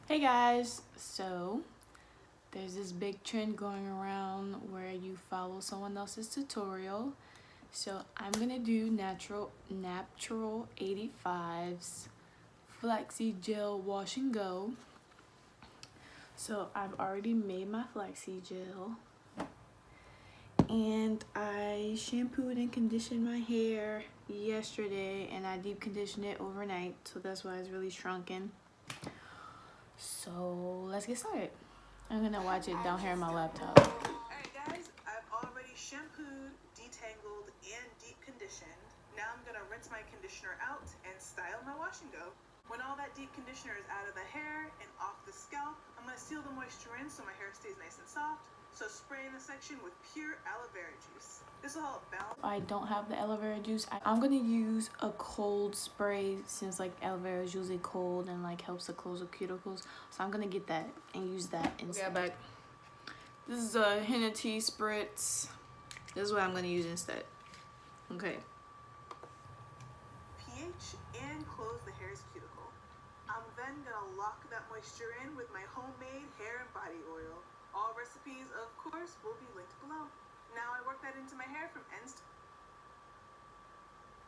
Hey guys, so there's this big trend going around where you follow someone else's tutorial. So I'm gonna do NAPTURAL85's Flaxseed Gel Wash and Go. So I've already made my flaxseed gel and I shampooed and conditioned my hair yesterday and I deep conditioned it overnight, so that's why it's really shrunken. So let's get started. I'm gonna watch it down here on my laptop. Alright guys, I've already shampooed, detangled, and deep conditioned. Now I'm gonna rinse my conditioner out and style my wash and go. When all that deep conditioner is out of the hair and off the scalp, I'm gonna seal the moisture in so my hair stays nice and soft. So spray in the section with pure aloe vera juice. This will help balance. I don't have the aloe vera juice. I'm gonna use a cold spray since like aloe vera is usually cold and like helps to close the cuticles. So I'm gonna get that and use that instead. Okay, back. This is a henna tea spritz. This is what I'm gonna use instead. Okay. pH and close the hair's cuticle. I'm then gonna lock that moisture in with my homemade hair and body oil. All recipes, of course, will be linked below. Now I work that into my hair from ends to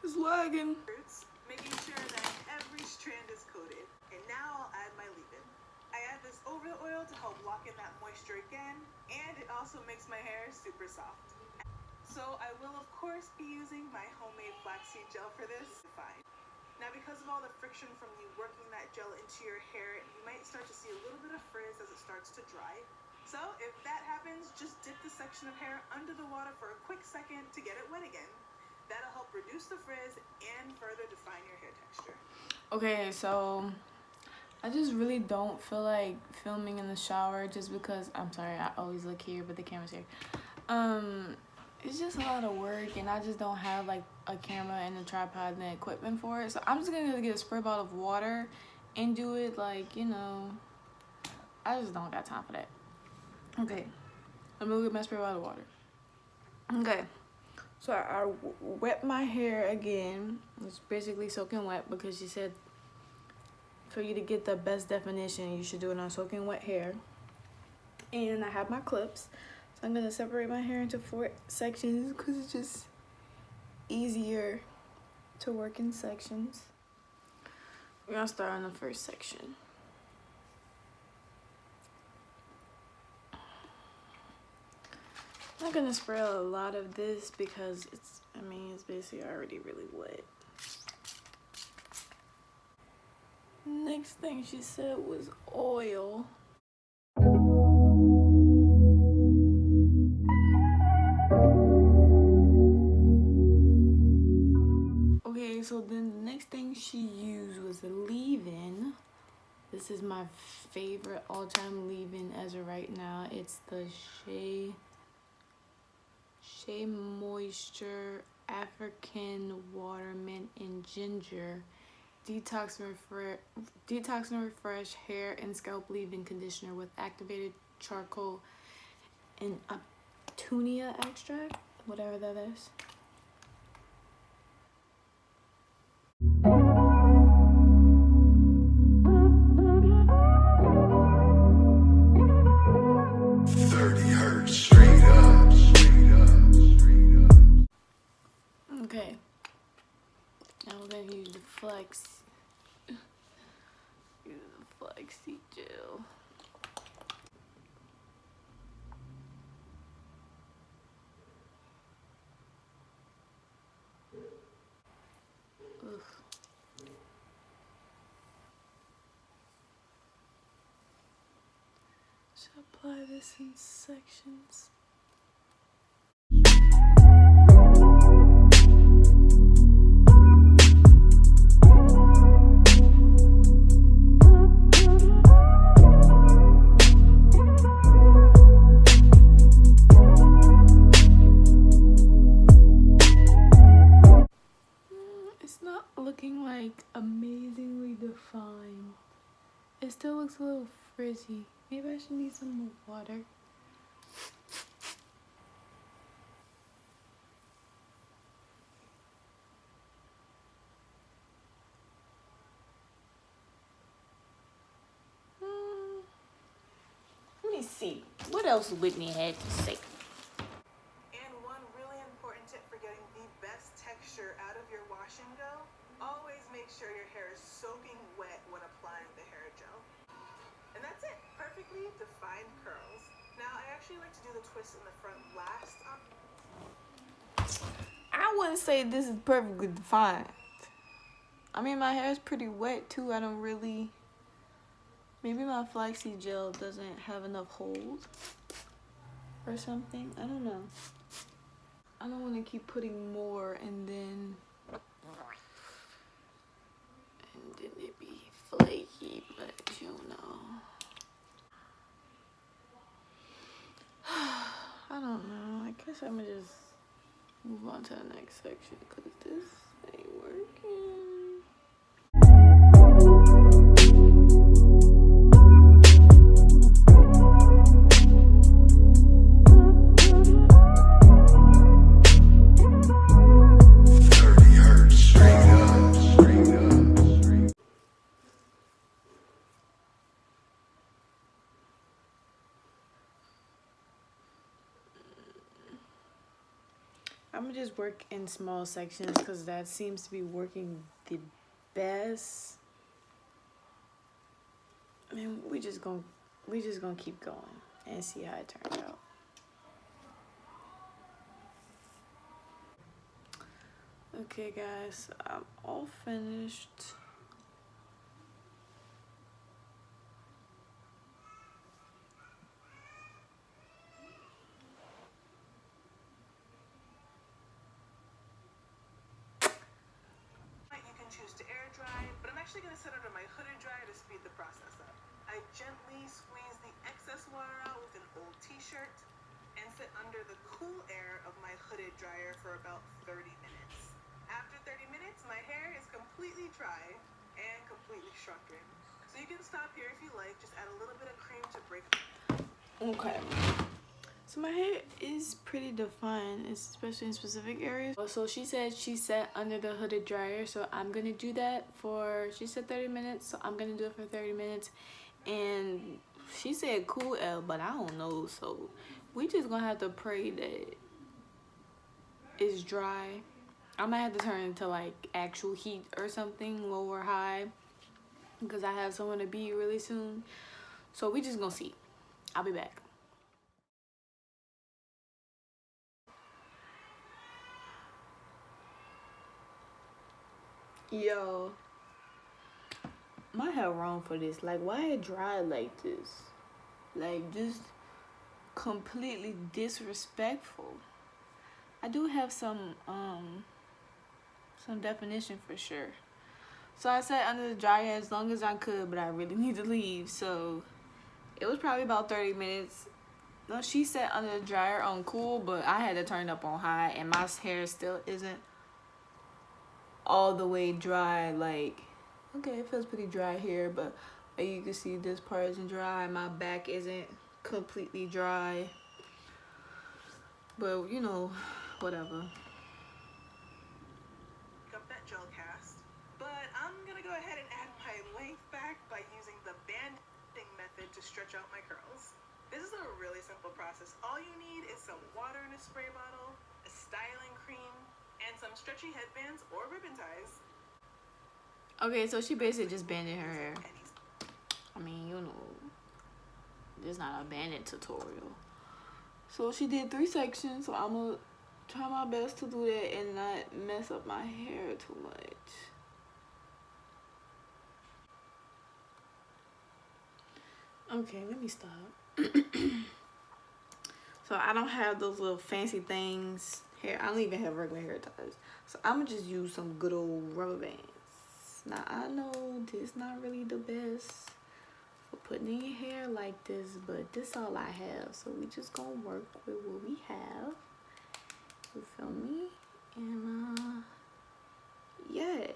It's lagging. roots, making sure that every strand is coated. And now I'll add my leave-in. I add this over the oil to help lock in that moisture again, and it also makes my hair super soft. So I will of course be using my homemade flaxseed gel for this. Fine. Now because of all the friction from you working that gel into your hair, you might start to see a little bit of frizz as it starts to dry. So if that happens, just dip the section of hair under the water for a quick second to get it wet again. That'll help reduce the frizz and further define your hair texture. Okay, so I just really don't feel like filming in the shower just because, I'm sorry, I always look here, but the camera's here. It's just a lot of work and I just don't have like a camera and a tripod and the equipment for it. So I'm just gonna get a spray bottle of water and do it like, you know, I just don't got time for that. Okay, let me look at my spray bottle of water. Okay, so I wet my hair again. It's basically soaking wet because she said for you to get the best definition, you should do it on soaking wet hair. And I have my clips. So I'm gonna separate my hair into 4 sections because it's just easier to work in sections. We're gonna start on the first section. I'm not gonna spray a lot of this because it's basically already really wet. Next thing she said was oil. Okay, so then the next thing she used was a leave-in. This is my favorite all-time leave-in as of right now. It's the Shea Moisture African Water Mint and Ginger Detox and Refresh Hair and Scalp Leave-In Conditioner with activated charcoal and Aptunia extract, whatever that is. Okay, now we're gonna use the flaxseed gel. Ugh. Should apply this in sections. Looking like amazingly defined. It still looks a little frizzy. Maybe I should need some more water. What else Whitney had to say? And one really important tip for getting the best texture out of your wash and go, always make sure your hair is soaking wet when applying the hair gel. And that's it, perfectly defined curls. Now I actually like to do the twist in the front last. I wouldn't say this is perfectly defined. I mean, my hair is pretty wet too. I don't really... Maybe my flaxseed gel doesn't have enough hold or something. I don't know. I don't want to keep putting more and then it be flaky, but you know. I don't know. I guess I'm gonna just move on to the next section because this ain't working. I'm gonna just work in small sections because that seems to be working the best. I mean, we just gonna keep going and see how it turns out. Okay, guys, I'm all finished. You can choose to air dry, but I'm actually going to set it on my hooded dryer to speed the process up. I gently squeeze the excess water out with an old t-shirt and sit under the cool air of my hooded dryer for about 30 minutes. After 30 minutes, my hair is completely dry and completely shrunken. So you can stop here if you like, just add a little bit of cream to break it. Okay. So my hair is pretty defined, especially in specific areas. So she said she sat under the hooded dryer, so I'm gonna do that for, she said 30 minutes, so I'm gonna do it for 30 minutes. And she said cool L, but I don't know, so we just gonna have to pray that it's dry. I might have to turn it to like actual heat or something, low or high, because I have someone to be really soon. So we just gonna see. I'll be back. Yo, my hair wrong for this. Like, why it dry like this? Like, just completely disrespectful. I do have some definition for sure. So I sat under the dryer as long as I could, but I really need to leave. So it was probably about 30 minutes. No, she sat under the dryer on cool, but I had to turn it up on high, and my hair still isn't all the way dry. Like, okay, it feels pretty dry here, but you can see this part isn't dry. My back isn't completely dry, but you know, whatever. Up that gel cast, but I'm gonna go ahead and add my length back by using the banding method to stretch out my curls. This is a really simple process. All you need is some water in a spray bottle, a styling cream, and some stretchy headbands or ribbon ties. Okay, so she basically just banded her hair. I mean, you know, this is not a bandit tutorial. So she did 3 sections, so I'm gonna try my best to do that and not mess up my hair too much. Okay, let me stop. So I don't have those little fancy things here. I don't even have regular hair ties. So I'm gonna just use some good old rubber bands. Now I know this is not really the best for putting in your hair like this, but this all I have. So we just gonna work with what we have. You feel me? And yeah.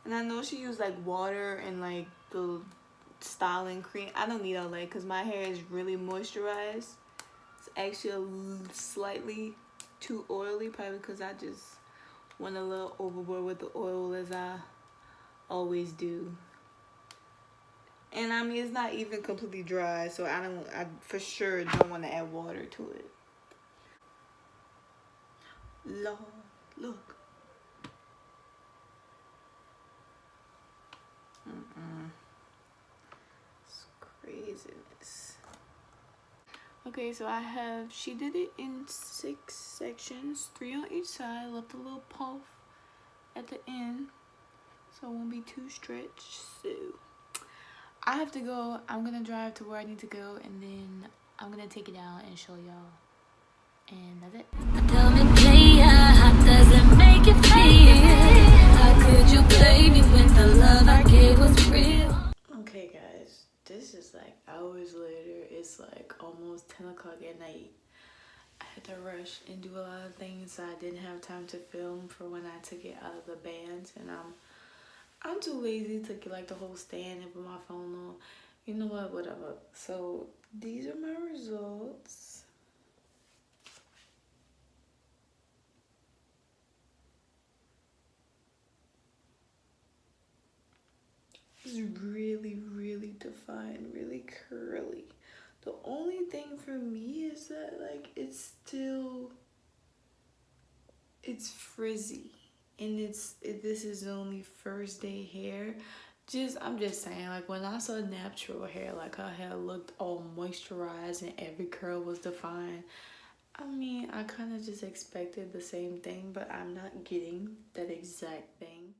And I know she used like water and like the styling cream. I don't need all that because my hair is really moisturized. It's actually slightly too oily, probably because I just went a little overboard with the oil as I always do. And I mean, it's not even completely dry, so I for sure don't want to add water to it. Lord, look. It's craziness. Okay, so she did it in 6 sections, 3 on each side, left a little puff at the end, so it won't be too stretched. So I have to go. I'm gonna drive to where I need to go, and then I'm gonna take it out and show y'all. And that's it. Tell me, player, how does it make you feel? How could you play me when the love I gave was real? Okay, guys, this is like hours later. It's like almost 10 o'clock at night. I had to rush and do a lot of things, so I didn't have time to film for when I took it out of the bands, and I'm too lazy to get like the whole stand and put my phone on. You know what? Whatever. So these are my results. It's really, really defined, really curly. The only thing for me is that like it's frizzy, and this is only first day hair. I'm just saying, like when I saw natural hair, like her hair looked all moisturized and every curl was defined. I mean, I kind of just expected the same thing, but I'm not getting that exact thing.